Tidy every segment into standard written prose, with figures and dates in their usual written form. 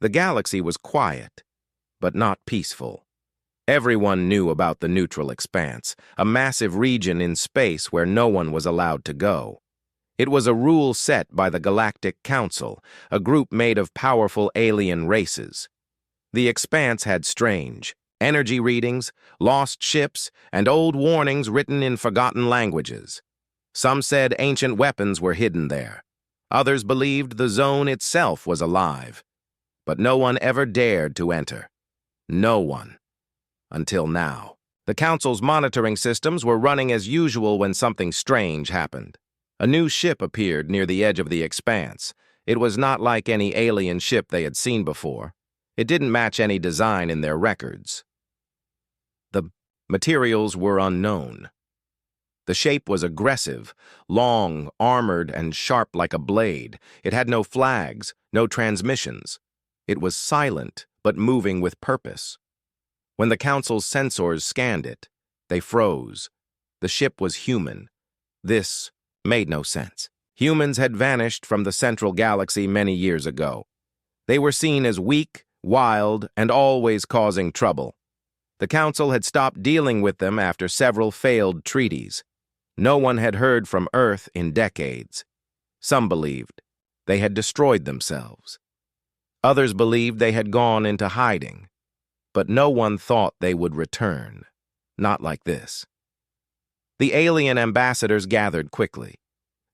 The galaxy was quiet, but not peaceful. Everyone knew about the neutral expanse, a massive region in space where no one was allowed to go. It was a rule set by the Galactic Council, a group made of powerful alien races. The expanse had strange energy readings, lost ships, and old warnings written in forgotten languages. Some said ancient weapons were hidden there. Others believed the zone itself was alive. But no one ever dared to enter. No one. Until now. The Council's monitoring systems were running as usual when something strange happened. A new ship appeared near the edge of the expanse. It was not like any alien ship they had seen before. It didn't match any design in their records. The materials were unknown. The shape was aggressive, long, armored, and sharp like a blade. It had no flags, no transmissions. It was silent, but moving with purpose. When the Council's sensors scanned it, they froze. The ship was human. This made no sense. Humans had vanished from the central galaxy many years ago. They were seen as weak, wild, and always causing trouble. The Council had stopped dealing with them after several failed treaties. No one had heard from Earth in decades. Some believed they had destroyed themselves. Others believed they had gone into hiding. But no one thought they would return. Not like this. The alien ambassadors gathered quickly.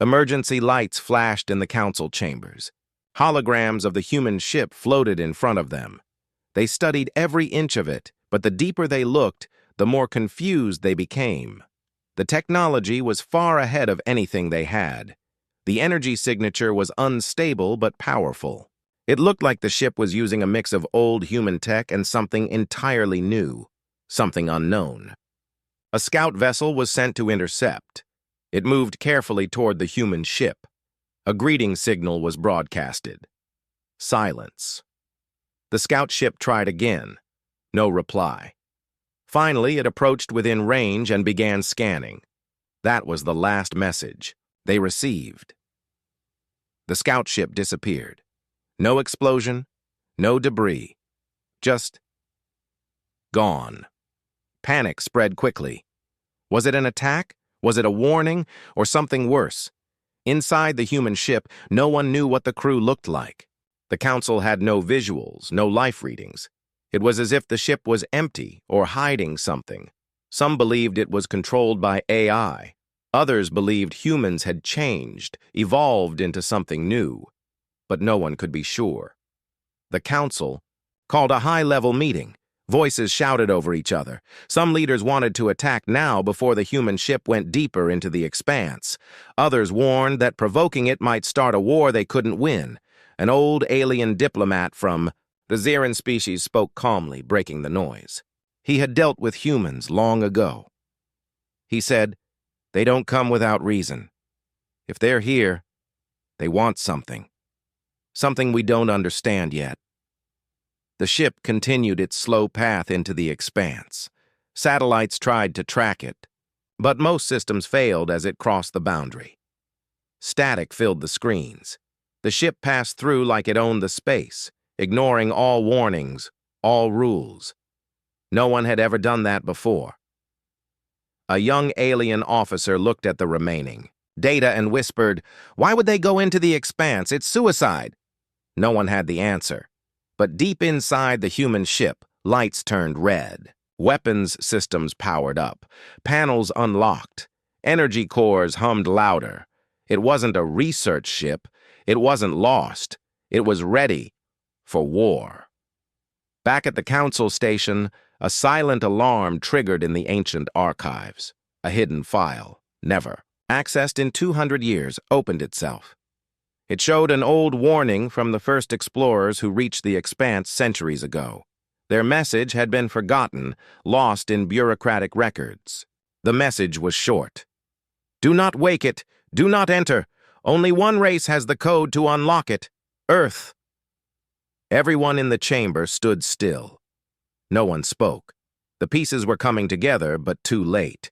Emergency lights flashed in the council chambers. Holograms of the human ship floated in front of them. They studied every inch of it, but the deeper they looked, the more confused they became. The technology was far ahead of anything they had. The energy signature was unstable but powerful. It looked like the ship was using a mix of old human tech and something entirely new, something unknown. A scout vessel was sent to intercept. It moved carefully toward the human ship. A greeting signal was broadcasted. Silence. The scout ship tried again. No reply. Finally, it approached within range and began scanning. That was the last message they received. The scout ship disappeared. No explosion, no debris. Just gone. Panic spread quickly. Was it an attack? Was it a warning? Or something worse? Inside the human ship, no one knew what the crew looked like. The council had no visuals, no life readings. It was as if the ship was empty or hiding something. Some believed it was controlled by AI. Others believed humans had changed, evolved into something new. But no one could be sure. The council called a high-level meeting. Voices shouted over each other. Some leaders wanted to attack now before the human ship went deeper into the expanse. Others warned that provoking it might start a war they couldn't win. An old alien diplomat from the Xeran species spoke calmly, breaking the noise. He had dealt with humans long ago. He said, "They don't come without reason. If they're here, they want something. Something we don't understand yet." The ship continued its slow path into the expanse. Satellites tried to track it, but most systems failed as it crossed the boundary. Static filled the screens. The ship passed through like it owned the space, ignoring all warnings, all rules. No one had ever done that before. A young alien officer looked at the remaining data and whispered, "Why would they go into the expanse? It's suicide." No one had the answer. But deep inside the human ship, lights turned red. Weapons systems powered up. Panels unlocked. Energy cores hummed louder. It wasn't a research ship. It wasn't lost. It was ready for war. Back at the council station, a silent alarm triggered in the ancient archives. A hidden file, never accessed in 200 years, opened itself. It showed an old warning from the first explorers who reached the expanse centuries ago. Their message had been forgotten, lost in bureaucratic records. The message was short. "Do not wake it. Do not enter. Only one race has the code to unlock it. Earth." Everyone in the chamber stood still. No one spoke. The pieces were coming together, but too late.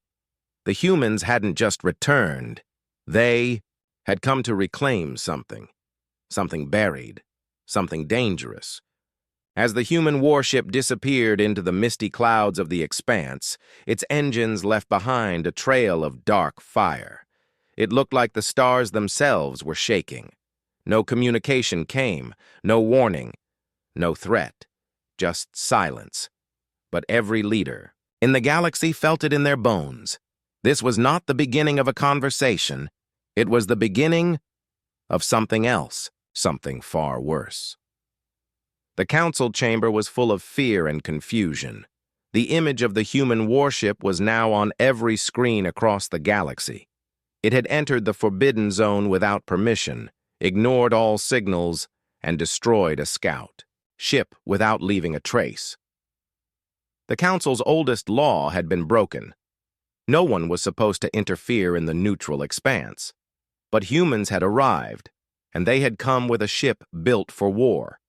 The humans hadn't just returned. They had come to reclaim something. Something buried. Something dangerous. As the human warship disappeared into the misty clouds of the expanse, its engines left behind a trail of dark fire. It looked like the stars themselves were shaking. No communication came, no warning, no threat, just silence. But every leader in the galaxy felt it in their bones. This was not the beginning of a conversation. It was the beginning of something else, something far worse. The council chamber was full of fear and confusion. The image of the human warship was now on every screen across the galaxy. It had entered the forbidden zone without permission, ignored all signals, and destroyed a scout ship without leaving a trace. The council's oldest law had been broken. No one was supposed to interfere in the neutral expanse. But humans had arrived, and they had come with a ship built for war.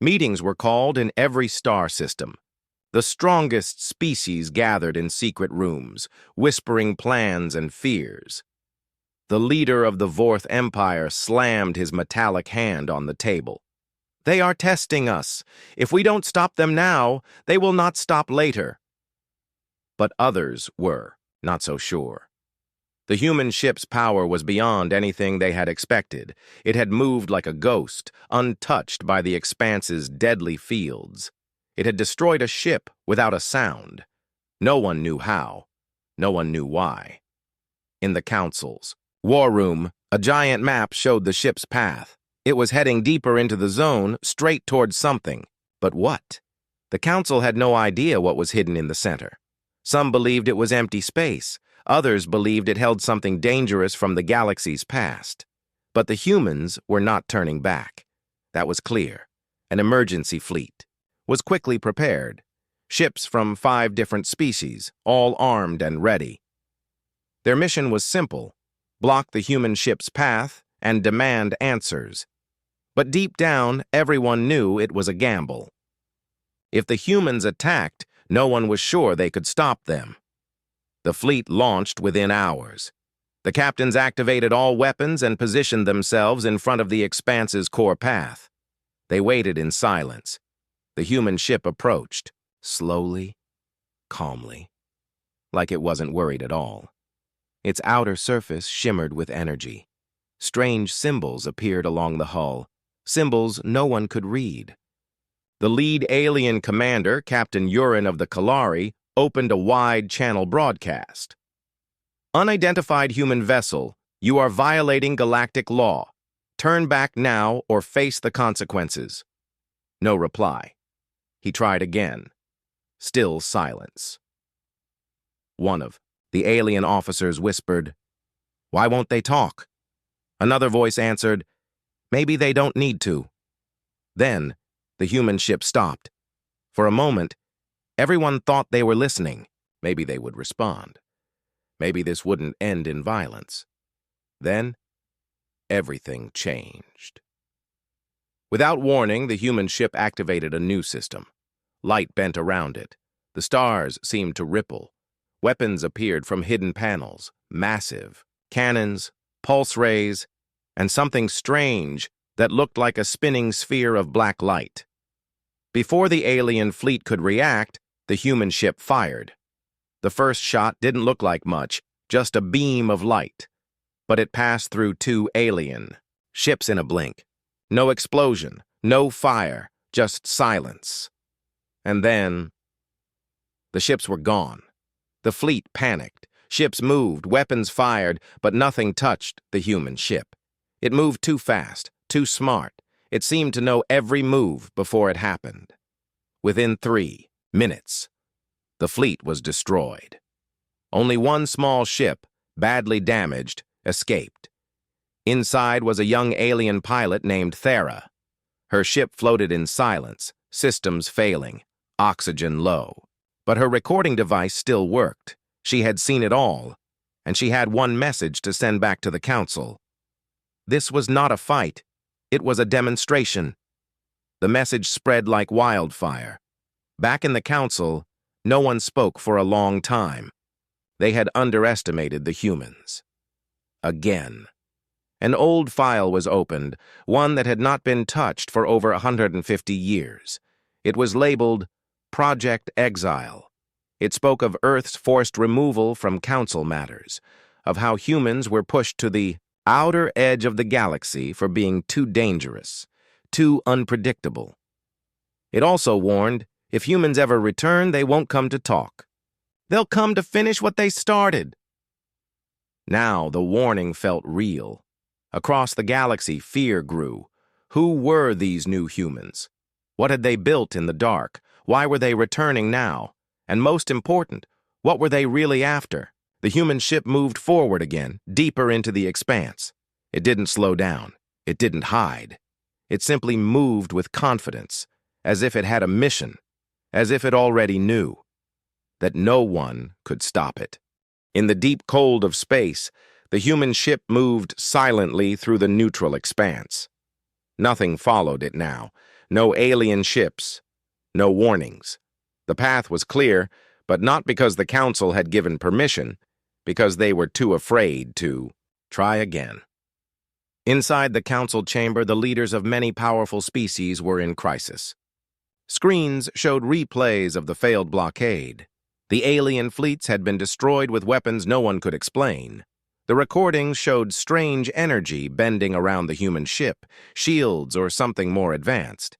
Meetings were called in every star system. The strongest species gathered in secret rooms, whispering plans and fears. The leader of the Vorth Empire slammed his metallic hand on the table. "They are testing us. If we don't stop them now, they will not stop later." But others were not so sure. The human ship's power was beyond anything they had expected. It had moved like a ghost, untouched by the expanse's deadly fields. It had destroyed a ship without a sound. No one knew how. No one knew why. In the council's war room, a giant map showed the ship's path. It was heading deeper into the zone, straight towards something. But what? The council had no idea what was hidden in the center. Some believed it was empty space. Others believed it held something dangerous from the galaxy's past. But the humans were not turning back. That was clear. An emergency fleet was quickly prepared. Ships from 5 different species, all armed and ready. Their mission was simple: block the human ship's path and demand answers. But deep down, everyone knew it was a gamble. If the humans attacked, no one was sure they could stop them. The fleet launched within hours. The captains activated all weapons and positioned themselves in front of the expanse's core path. They waited in silence. The human ship approached, slowly, calmly, like it wasn't worried at all. Its outer surface shimmered with energy. Strange symbols appeared along the hull, symbols no one could read. The lead alien commander, Captain Urin of the Kalari, opened a wide-channel broadcast. "Unidentified human vessel, you are violating galactic law. Turn back now or face the consequences." No reply. He tried again. Still silence. One of the alien officers whispered, "Why won't they talk?" Another voice answered, "Maybe they don't need to." Then, the human ship stopped. For a moment, everyone thought they were listening. Maybe they would respond. Maybe this wouldn't end in violence. Then, everything changed. Without warning, the human ship activated a new system. Light bent around it. The stars seemed to ripple. Weapons appeared from hidden panels, massive. Cannons, pulse rays, and something strange that looked like a spinning sphere of black light. Before the alien fleet could react, the human ship fired. The first shot didn't look like much, just a beam of light. But it passed through 2 alien ships in a blink. No explosion, no fire, just silence. And then, the ships were gone. The fleet panicked. Ships moved, weapons fired, but nothing touched the human ship. It moved too fast, too smart. It seemed to know every move before it happened. Within 3 minutes, the fleet was destroyed. Only one small ship, badly damaged, escaped. Inside was a young alien pilot named Thera. Her ship floated in silence, systems failing, oxygen low. But her recording device still worked. She had seen it all, and she had one message to send back to the council. This was not a fight. It was a demonstration. The message spread like wildfire. Back in the council, no one spoke for a long time. They had underestimated the humans. Again. An old file was opened, one that had not been touched for over 150 years. It was labeled Project Exile. It spoke of Earth's forced removal from council matters, of how humans were pushed to the outer edge of the galaxy for being too dangerous, too unpredictable. It also warned, if humans ever return, they won't come to talk. They'll come to finish what they started. Now the warning felt real. Across the galaxy, fear grew. Who were these new humans? What had they built in the dark? Why were they returning now? And most important, what were they really after? The human ship moved forward again, deeper into the expanse. It didn't slow down. It didn't hide. It simply moved with confidence, as if it had a mission, as if it already knew that no one could stop it. In the deep cold of space, the human ship moved silently through the neutral expanse. Nothing followed it now. No alien ships. No warnings. The path was clear, but not because the council had given permission, because they were too afraid to try again. Inside the council chamber, the leaders of many powerful species were in crisis. Screens showed replays of the failed blockade. The alien fleets had been destroyed with weapons no one could explain. The recordings showed strange energy bending around the human ship, shields or something more advanced.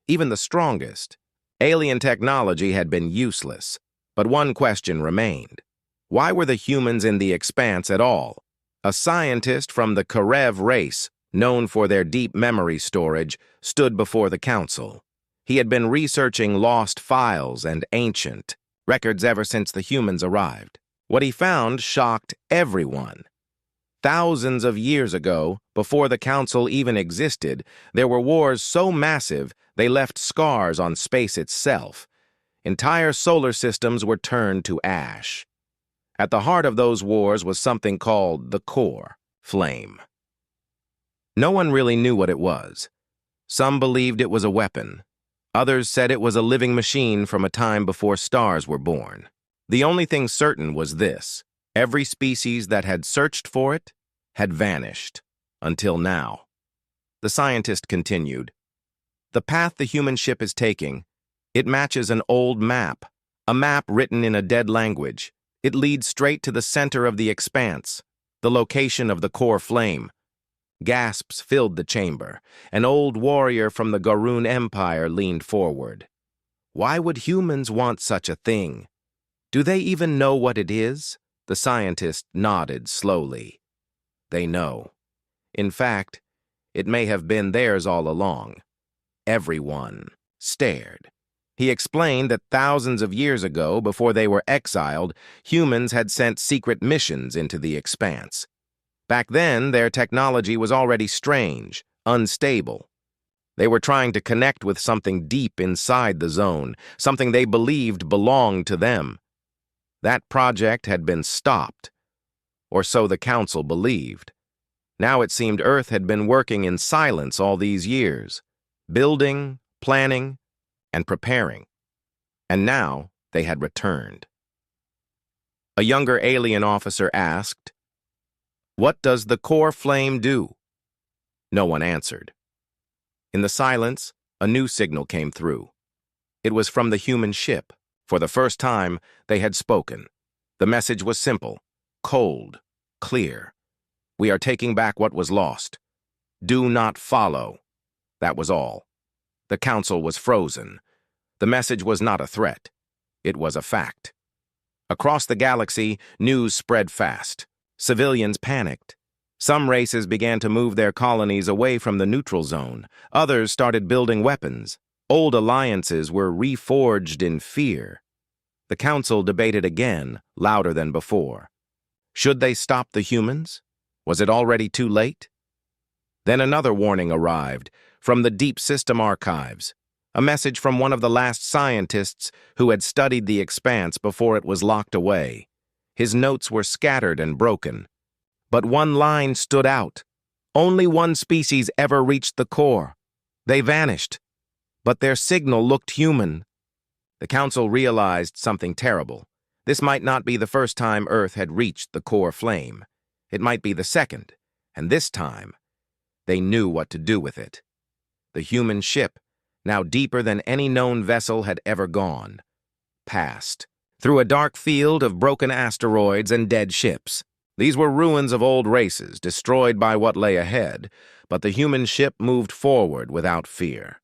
Even the strongest, alien technology had been useless, but one question remained. Why were the humans in the expanse at all? A scientist from the Karev race, known for their deep memory storage, stood before the council. He had been researching lost files and ancient records ever since the humans arrived. What he found shocked everyone. Thousands of years ago, before the council even existed, there were wars so massive they left scars on space itself. Entire solar systems were turned to ash. At the heart of those wars was something called the core flame. No one really knew what it was. Some believed it was a weapon. Others said it was a living machine from a time before stars were born. The only thing certain was this: every species that had searched for it had vanished, until now. The scientist continued. The path the human ship is taking, it matches an old map, a map written in a dead language. It leads straight to the center of the expanse, the location of the core flame. Gasps filled the chamber. An old warrior from the Garoon Empire leaned forward. Why would humans want such a thing? Do they even know what it is? The scientist nodded slowly. They know. In fact, it may have been theirs all along. Everyone stared. He explained that thousands of years ago, before they were exiled, humans had sent secret missions into the expanse. Back then, their technology was already strange, unstable. They were trying to connect with something deep inside the zone, something they believed belonged to them. That project had been stopped, or so the council believed. Now it seemed Earth had been working in silence all these years, building, planning, and preparing. And now they had returned. A younger alien officer asked, "What does the core flame do?" No one answered. In the silence, a new signal came through. It was from the human ship. For the first time, they had spoken. The message was simple, cold, clear. We are taking back what was lost. Do not follow. That was all. The council was frozen. The message was not a threat. It was a fact. Across the galaxy, news spread fast. Civilians panicked. Some races began to move their colonies away from the neutral zone. Others started building weapons. Old alliances were reforged in fear. The council debated again, louder than before. Should they stop the humans? Was it already too late? Then another warning arrived from the Deep System archives, a message from one of the last scientists who had studied the expanse before it was locked away. His notes were scattered and broken. But one line stood out. Only one species ever reached the core. They vanished. But their signal looked human. The council realized something terrible. This might not be the first time Earth had reached the core flame. It might be the second, and this time, they knew what to do with it. The human ship now deeper than any known vessel had ever gone. Past, through a dark field of broken asteroids and dead ships. These were ruins of old races, destroyed by what lay ahead, but the human ship moved forward without fear.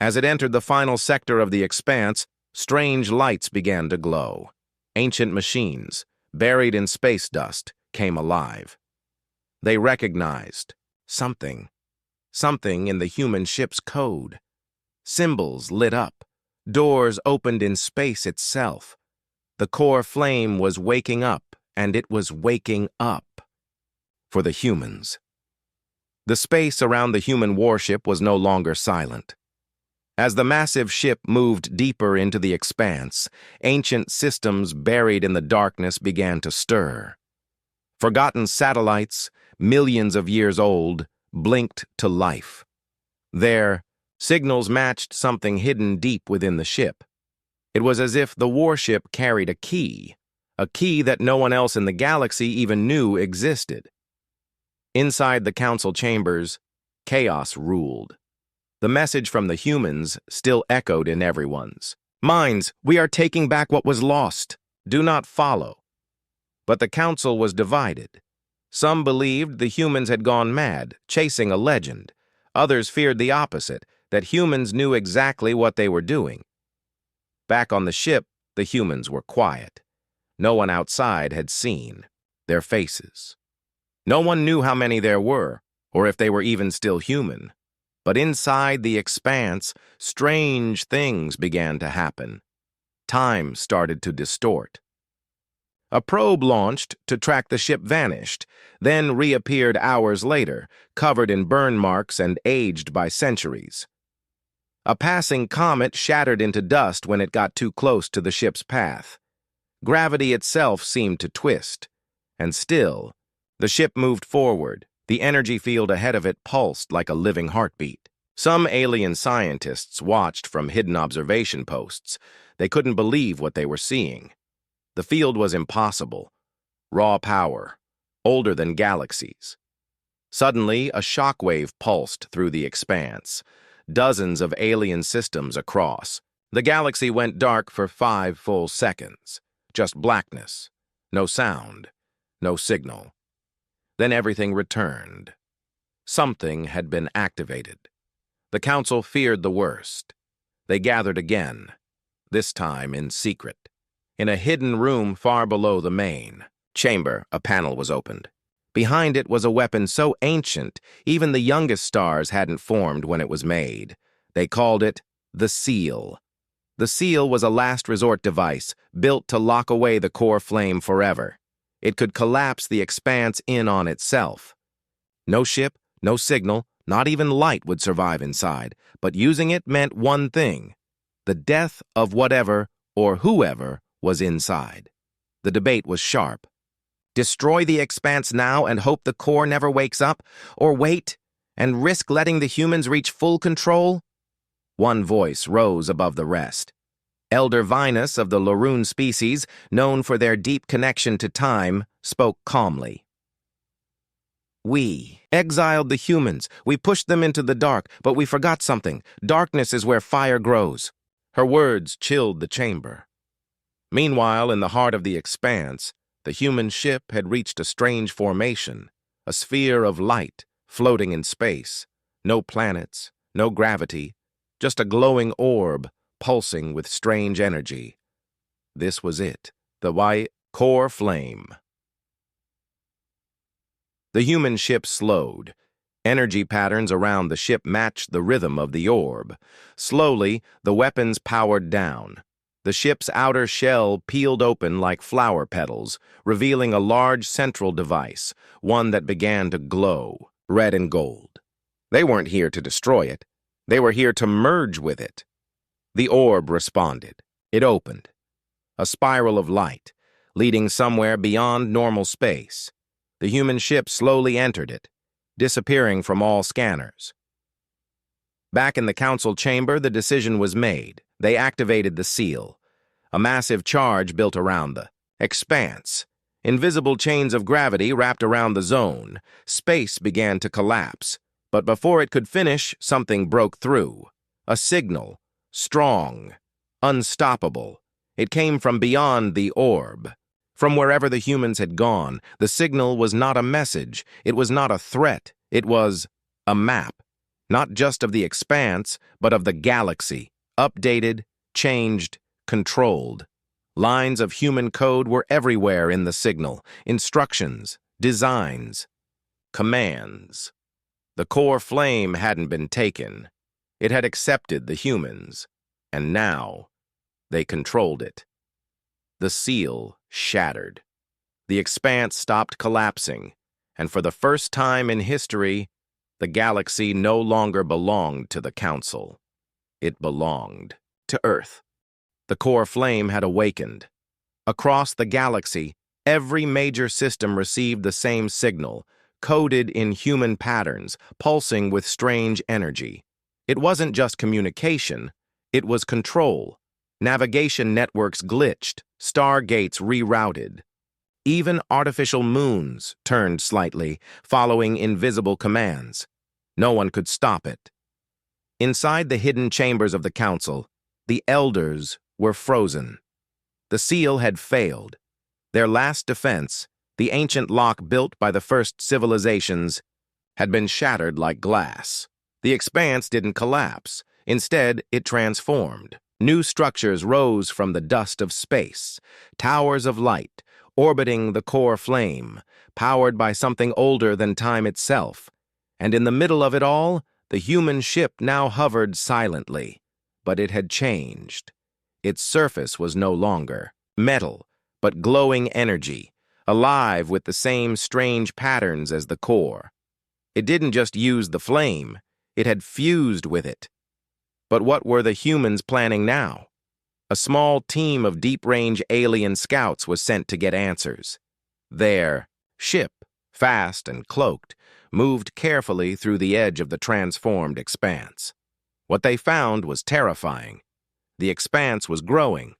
As it entered the final sector of the expanse, strange lights began to glow. Ancient machines, buried in space dust, came alive. They recognized something in the human ship's code. Symbols lit up, doors opened in space itself. The core flame was waking up, and it was waking up for the humans. The space around the human warship was no longer silent. As the massive ship moved deeper into the expanse, ancient systems buried in the darkness began to stir. Forgotten satellites, millions of years old, blinked to life. Their signals matched something hidden deep within the ship. It was as if the warship carried a key that no one else in the galaxy even knew existed. Inside the council chambers, chaos ruled. The message from the humans still echoed in everyone's minds. We are taking back what was lost. Do not follow. But the council was divided. Some believed the humans had gone mad, chasing a legend. Others feared the opposite, that humans knew exactly what they were doing. Back on the ship, the humans were quiet. No one outside had seen their faces. No one knew how many there were, or if they were even still human. But inside the expanse, strange things began to happen. Time started to distort. A probe launched to track the ship vanished, then reappeared hours later, covered in burn marks and aged by centuries. A passing comet shattered into dust when it got too close to the ship's path. Gravity itself seemed to twist, and still, the ship moved forward. The energy field ahead of it pulsed like a living heartbeat. Some alien scientists watched from hidden observation posts. They couldn't believe what they were seeing. The field was impossible. Raw power, older than galaxies. Suddenly, a shockwave pulsed through the expanse. Dozens of alien systems across. The galaxy went dark for 5 full seconds. Just blackness. No sound. No signal. Then everything returned. Something had been activated. The council feared the worst. They gathered again, this time in secret. In a hidden room far below the main chamber, a panel was opened. Behind it was a weapon so ancient, even the youngest stars hadn't formed when it was made. They called it the Seal. The Seal was a last resort device, built to lock away the core flame forever. It could collapse the expanse in on itself. No ship, no signal, not even light would survive inside, but using it meant one thing: the death of whatever or whoever was inside. The debate was sharp. Destroy the expanse now and hope the core never wakes up, or wait and risk letting the humans reach full control? One voice rose above the rest. Elder Vinus of the Laroon species, known for their deep connection to time, spoke calmly. We exiled the humans. We pushed them into the dark, but we forgot something. Darkness is where fire grows. Her words chilled the chamber. Meanwhile, in the heart of the expanse, the human ship had reached a strange formation, a sphere of light floating in space. No planets, no gravity, just a glowing orb pulsing with strange energy. This was it, the white core flame. The human ship slowed. Energy patterns around the ship matched the rhythm of the orb. Slowly, the weapons powered down. The ship's outer shell peeled open like flower petals, revealing a large central device, one that began to glow, red and gold. They weren't here to destroy it. They were here to merge with it. The orb responded. It opened. A spiral of light, leading somewhere beyond normal space. The human ship slowly entered it, disappearing from all scanners. Back in the council chamber, the decision was made. They activated the seal. A massive charge built around the expanse. Invisible chains of gravity wrapped around the zone. Space began to collapse. But before it could finish, something broke through. A signal, strong, unstoppable. It came from beyond the orb. From wherever the humans had gone, the signal was not a message, it was not a threat, it was a map. Not just of the expanse, but of the galaxy, updated, changed, controlled. Lines of human code were everywhere in the signal, instructions, designs, commands. The core flame hadn't been taken. It had accepted the humans, and now they controlled it. The seal shattered. The expanse stopped collapsing, and for the first time in history, the galaxy no longer belonged to the Council. It belonged to Earth. The core flame had awakened. Across the galaxy, every major system received the same signal, coded in human patterns, pulsing with strange energy. It wasn't just communication, it was control. Navigation networks glitched, stargates rerouted. Even artificial moons turned slightly, following invisible commands. No one could stop it. Inside the hidden chambers of the Council, the Elders were frozen. The seal had failed. Their last defense, the ancient lock built by the first civilizations, had been shattered like glass. The expanse didn't collapse. Instead, it transformed. New structures rose from the dust of space, towers of light, orbiting the core flame, powered by something older than time itself. And in the middle of it all, the human ship now hovered silently. But it had changed. Its surface was no longer metal, but glowing energy, alive with the same strange patterns as the core. It didn't just use the flame, it had fused with it. But what were the humans planning now? A small team of deep-range alien scouts was sent to get answers. Their ship, fast and cloaked, moved carefully through the edge of the transformed expanse. What they found was terrifying. The expanse was growing.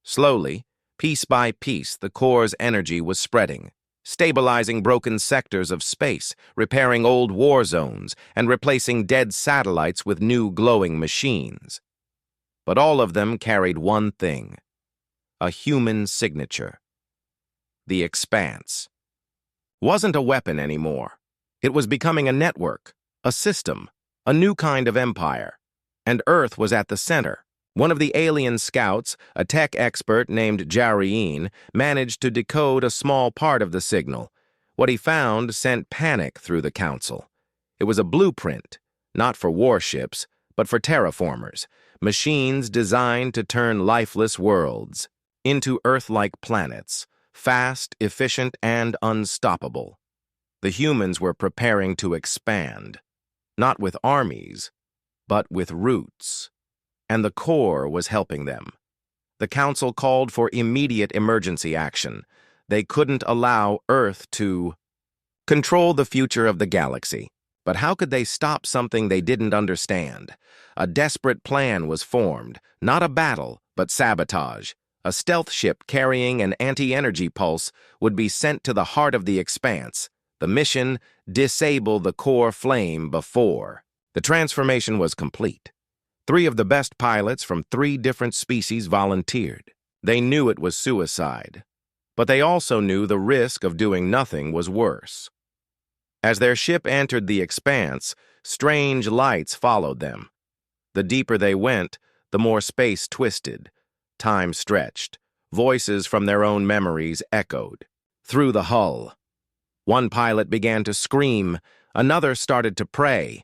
Slowly, piece by piece, the core's energy was spreading, stabilizing broken sectors of space, repairing old war zones, and replacing dead satellites with new glowing machines. But all of them carried one thing: a human signature. The expanse wasn't a weapon anymore. It was becoming a network, a system, a new kind of empire. And Earth was at the center. One of the alien scouts, a tech expert named Jareen, managed to decode a small part of the signal. What he found sent panic through the Council. It was a blueprint, not for warships, but for terraformers, machines designed to turn lifeless worlds into Earth-like planets, fast, efficient, and unstoppable. The humans were preparing to expand, not with armies, but with roots. And the core was helping them. The Council called for immediate emergency action. They couldn't allow Earth to control the future of the galaxy. But how could they stop something they didn't understand? A desperate plan was formed, not a battle, but sabotage. A stealth ship carrying an anti-energy pulse would be sent to the heart of the expanse. The mission: disable the core flame before. The transformation was complete. 3 of the best pilots from 3 different species volunteered. They knew it was suicide, but they also knew the risk of doing nothing was worse. As their ship entered the expanse, strange lights followed them. The deeper they went, the more space twisted. Time stretched. Voices from their own memories echoed through the hull. One pilot began to scream. Another started to pray.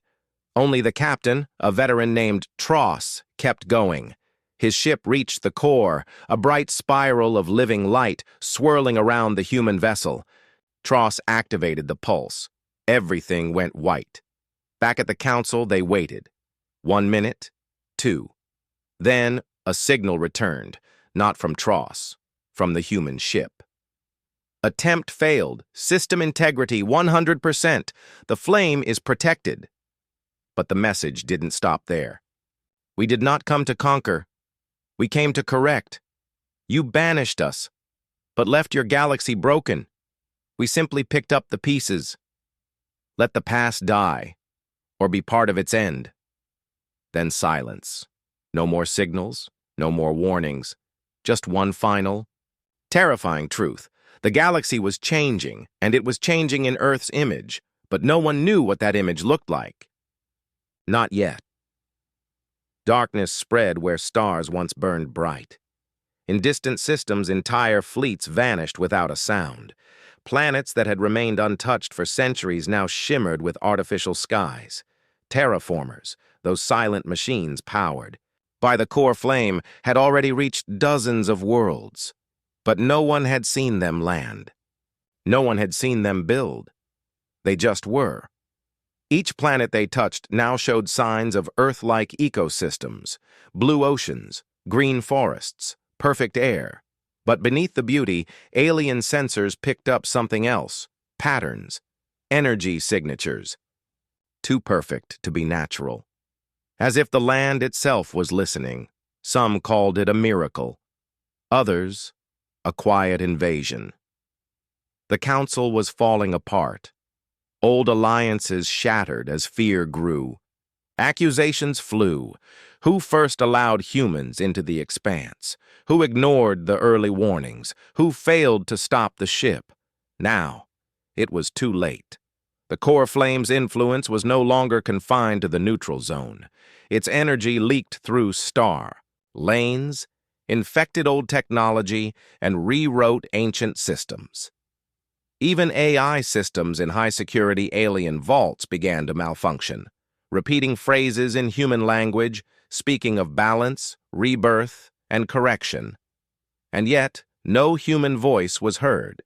Only the captain, a veteran named Tross, kept going. His ship reached the core, a bright spiral of living light swirling around the human vessel. Tross activated the pulse. Everything went white. Back at the Council, they waited. 1 minute, 2. Then a signal returned, not from Tross, from the human ship. Attempt failed. System integrity 100%. The flame is protected. But the message didn't stop there. We did not come to conquer. We came to correct. You banished us, but left your galaxy broken. We simply picked up the pieces. Let the past die, or be part of its end. Then silence. No more signals, no more warnings. Just one final, terrifying truth. The galaxy was changing, and it was changing in Earth's image, but no one knew what that image looked like. Not yet. Darkness spread where stars once burned bright. In distant systems, entire fleets vanished without a sound. Planets that had remained untouched for centuries now shimmered with artificial skies. Terraformers, those silent machines powered by the core flame, had already reached dozens of worlds. But no one had seen them land. No one had seen them build. They just were. Each planet they touched now showed signs of Earth-like ecosystems, blue oceans, green forests, perfect air. But beneath the beauty, alien sensors picked up something else: patterns, energy signatures. Too perfect to be natural. As if the land itself was listening. Some called it a miracle. Others, a quiet invasion. The council was falling apart. Old alliances shattered as fear grew. Accusations flew. Who first allowed humans into the expanse? Who ignored the early warnings? Who failed to stop the ship? Now, it was too late. The core flame's influence was no longer confined to the neutral zone. Its energy leaked through star, lanes, infected old technology, and rewrote ancient systems. Even AI systems in high-security alien vaults began to malfunction, repeating phrases in human language, speaking of balance, rebirth, and correction. And yet, no human voice was heard.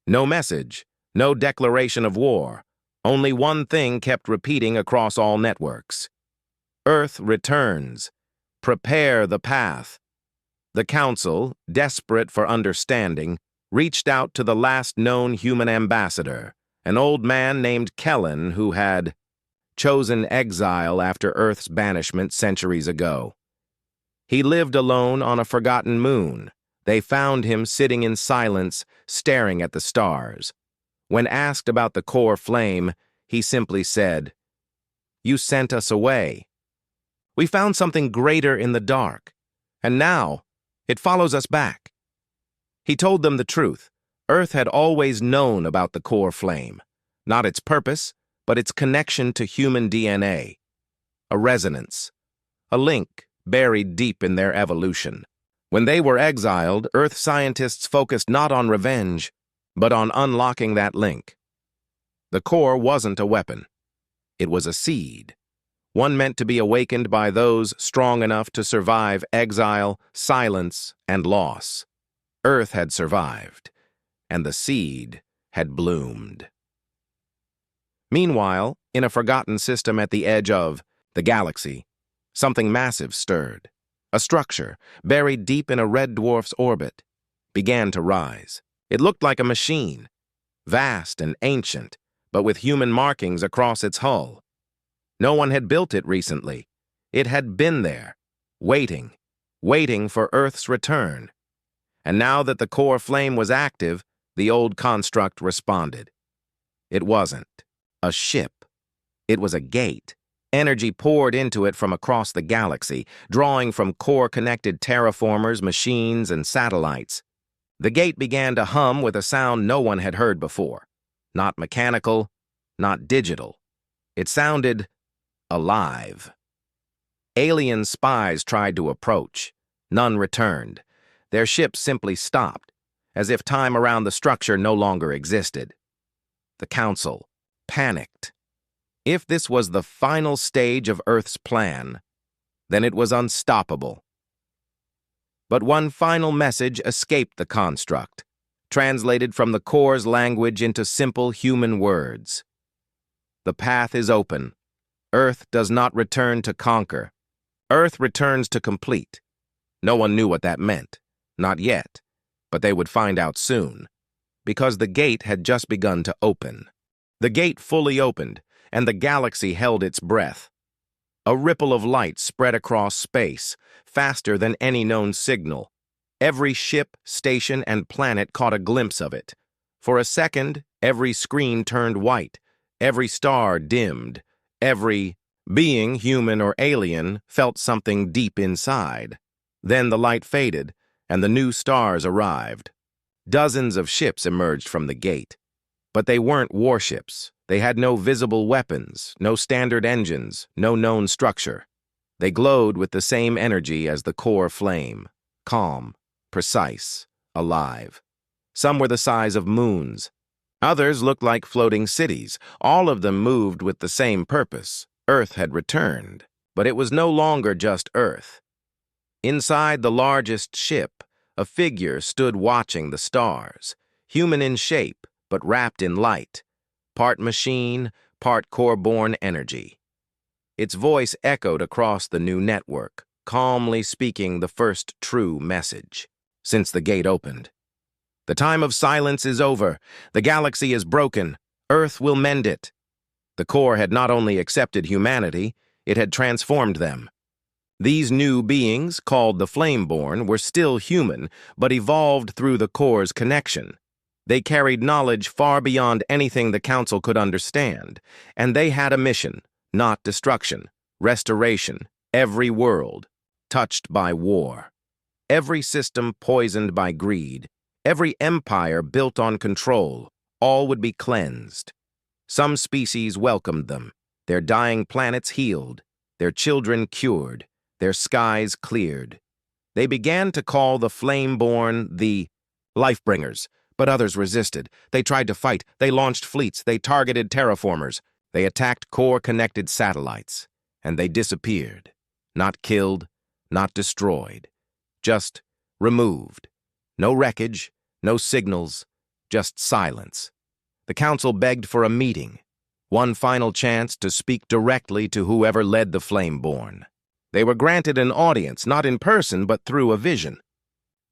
No message, no declaration of war. Only one thing kept repeating across all networks. Earth returns. Prepare the path. The Council, desperate for understanding, reached out to the last known human ambassador, an old man named Kellen who had chosen exile after Earth's banishment centuries ago. He lived alone on a forgotten moon. They found him sitting in silence, staring at the stars. When asked about the core flame, he simply said, "You sent us away. We found something greater in the dark, and now it follows us back." He told them the truth. Earth had always known about the core flame, not its purpose, but its connection to human DNA. A resonance, a link buried deep in their evolution. When they were exiled, Earth scientists focused not on revenge, but on unlocking that link. The core wasn't a weapon. It was a seed, one meant to be awakened by those strong enough to survive exile, silence, and loss. Earth had survived, and the seed had bloomed. Meanwhile, in a forgotten system at the edge of the galaxy, something massive stirred. A structure, buried deep in a red dwarf's orbit, began to rise. It looked like a machine, vast and ancient, but with human markings across its hull. No one had built it recently. It had been there, waiting for Earth's return. And now that the core flame was active, the old construct responded. It wasn't a ship. It was a gate. Energy poured into it from across the galaxy, drawing from core-connected terraformers, machines, and satellites. The gate began to hum with a sound no one had heard before. Not mechanical, not digital. It sounded alive. Alien spies tried to approach. None returned. Their ships simply stopped, as if time around the structure no longer existed. The Council panicked. If this was the final stage of Earth's plan, then it was unstoppable. But one final message escaped the construct, translated from the core's language into simple human words. The path is open. Earth does not return to conquer. Earth returns to complete. No one knew what that meant. Not yet. But they would find out soon. Because the gate had just begun to open. The gate fully opened, and the galaxy held its breath. A ripple of light spread across space, faster than any known signal. Every ship, station, and planet caught a glimpse of it. For a second, every screen turned white. Every star dimmed. Every Being human or alien felt something deep inside. Then the light faded, and the new stars arrived. Dozens of ships emerged from the gate. But they weren't warships. They had no visible weapons, no standard engines, no known structure. They glowed with the same energy as the core flame, calm, precise, alive. Some were the size of moons. Others looked like floating cities. All of them moved with the same purpose. Earth had returned, but it was no longer just Earth. Inside the largest ship, a figure stood watching the stars, human in shape, but wrapped in light, part machine, part core-born energy. Its voice echoed across the new network, calmly speaking the first true message. Since the gate opened, "The time of silence is over. The galaxy is broken. Earth will mend it." The core had not only accepted humanity, it had transformed them. These new beings, called the Flameborn, were still human, but evolved through the core's connection. They carried knowledge far beyond anything the Council could understand, and they had a mission, not destruction, restoration, every world touched by war, every system poisoned by greed, every empire built on control, all would be cleansed. Some species welcomed them, their dying planets healed, their children cured, their skies cleared. They began to call the Flameborn the Lifebringers, but others resisted. They tried to fight, they launched fleets, they targeted terraformers, they attacked core-connected satellites, and they disappeared. Not killed, not destroyed, just removed. No wreckage, no signals, just silence. The Council begged for a meeting, one final chance to speak directly to whoever led the Flameborn. They were granted an audience, not in person, but through a vision.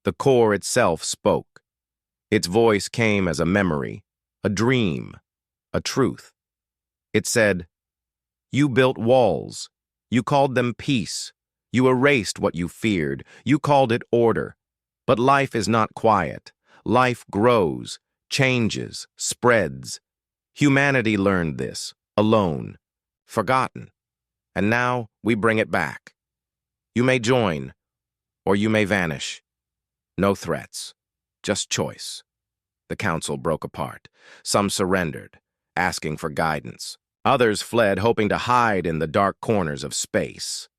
The core itself spoke. Its voice came as a memory, a dream, a truth. It said, "You built walls. You called them peace. You erased what you feared. You called it order. But life is not quiet. Life grows, changes, spreads. Humanity learned this, alone, forgotten. And now we bring it back. You may join, or you may vanish. No threats, just choice." The Council broke apart. Some surrendered, asking for guidance. Others fled, hoping to hide in the dark corners of space.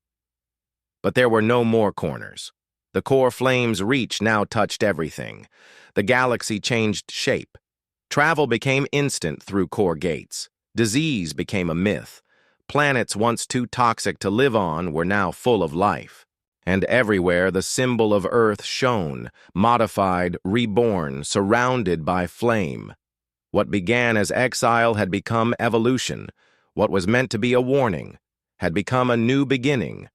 But there were no more corners. The core flame's reach now touched everything. The galaxy changed shape. Travel became instant through core gates. Disease became a myth. Planets once too toxic to live on were now full of life. And everywhere the symbol of Earth shone, modified, reborn, surrounded by flame. What began as exile had become evolution. What was meant to be a warning had become a new beginning.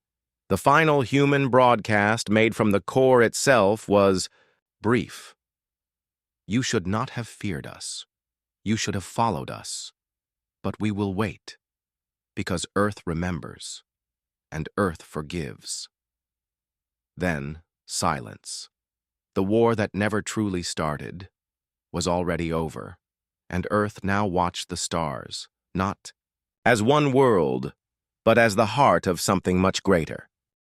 The final human broadcast made from the core itself was brief. "You should not have feared us. You should have followed us. But we will wait, because Earth remembers, and Earth forgives." Then, silence. The war that never truly started was already over, and Earth now watched the stars, not as one world, but as the heart of something much greater.